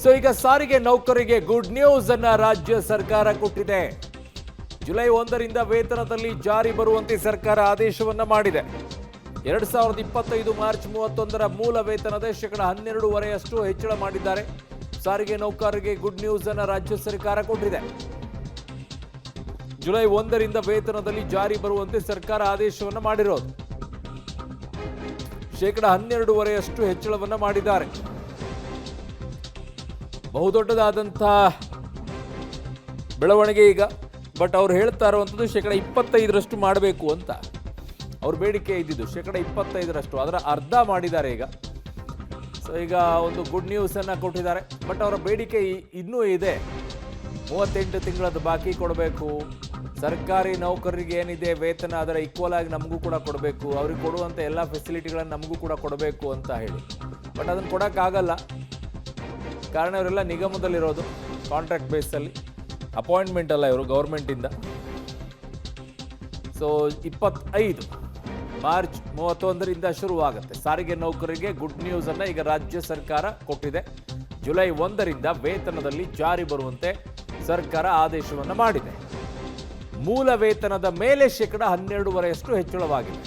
So ಈಗ ಸಾರಿಗೆ ನೌಕರರಿಗೆ ಗುಡ್ ನ್ಯೂಸ್ ಅನ್ನ ರಾಜ್ಯ ಸರ್ಕಾರ ಕೊಟ್ಟಿದೆ. ಜುಲೈ 1ರಿಂದ ವೇತನದಲ್ಲಿ ಜಾರಿ ಬರುವಂತೆ ಸರ್ಕಾರ ಆದೇಶವನ್ನ ಮಾಡಿದೆ. 2025 ಮಾರ್ಚ್ 31ರ ಮೂಲ ವೇತನದ ಶೇಕಡ 12.5% ಹೆಚ್ಚಳ ಮಾಡಿದ್ದಾರೆ. ಸಾರಿಗೆ ನೌಕರರಿಗೆ ಗುಡ್ ನ್ಯೂಸ್ ಅನ್ನ ರಾಜ್ಯ ಸರ್ಕಾರ ಕೊಟ್ಟಿದೆ. ಜುಲೈ 1ರಿಂದ ವೇತನದಲ್ಲಿ ಜಾರಿ ಬರುವಂತೆ ಸರ್ಕಾರ ಆದೇಶವನ್ನ ಮಾಡಿರೋದು. ಶೇಕಡ 12.5% ಹೆಚ್ಚಳವನ್ನ ಮಾಡಿದ್ದಾರೆ. ಬಹುದೊಡ್ಡದಾದಂತಹ ಬೆಳವಣಿಗೆ ಈಗ. ಬಟ್ ಅವ್ರು ಹೇಳ್ತಾ ಇರುವಂಥದ್ದು ಶೇಕಡ 25ರಷ್ಟು ಮಾಡಬೇಕು ಅಂತ ಅವ್ರ ಬೇಡಿಕೆ ಇದ್ದಿದ್ದು. ಶೇಕಡ 25ರಷ್ಟು, ಅದರ ಅರ್ಧ ಮಾಡಿದ್ದಾರೆ ಈಗ. ಸೊ ಈಗ ಒಂದು ಗುಡ್ ನ್ಯೂಸ್ ಅನ್ನ ಕೊಟ್ಟಿದ್ದಾರೆ. ಬಟ್ ಅವರ ಬೇಡಿಕೆ ಇನ್ನೂ ಇದೆ. 38 ತಿಂಗಳದ್ದು ಬಾಕಿ ಕೊಡಬೇಕು. ಸರ್ಕಾರಿ ನೌಕರರಿಗೆ ಏನಿದೆ ವೇತನ ಅದರ ಈಕ್ವಲ್ ಆಗಿ ನಮಗೂ ಕೂಡ ಕೊಡಬೇಕು. ಅವ್ರಿಗೆ ಕೊಡುವಂಥ ಎಲ್ಲ ಫೆಸಿಲಿಟಿಗಳನ್ನು ನಮಗೂ ಕೂಡ ಕೊಡಬೇಕು ಅಂತ ಹೇಳಿ. ಬಟ್ ಅದನ್ನು ಕೊಡೋಕ್ಕಾಗಲ್ಲ. ಕಾರಣ ಇವರೆಲ್ಲ ನಿಗಮದಲ್ಲಿರೋದು, ಕಾಂಟ್ರಾಕ್ಟ್ ಬೇಸಲ್ಲಿ, ಅಪಾಯಿಂಟ್ಮೆಂಟ್ ಅಲ್ಲ ಇವರು ಗೌರ್ಮೆಂಟಿಂದ. ಸೊ 25 ಮಾರ್ಚ್ 31ರಿಂದ ಶುರುವಾಗುತ್ತೆ. ಸಾರಿಗೆ ನೌಕರರಿಗೆ ಗುಡ್ ನ್ಯೂಸ್ ಅನ್ನು ಈಗ ರಾಜ್ಯ ಸರ್ಕಾರ ಕೊಟ್ಟಿದೆ. ಜುಲೈ 1ರಿಂದ ವೇತನದಲ್ಲಿ ಜಾರಿ ಬರುವಂತೆ ಸರ್ಕಾರ ಆದೇಶವನ್ನು ಮಾಡಿದೆ. ಮೂಲ ವೇತನದ ಮೇಲೆ ಶೇಕಡ 12.5% ಹೆಚ್ಚಳವಾಗಿದೆ.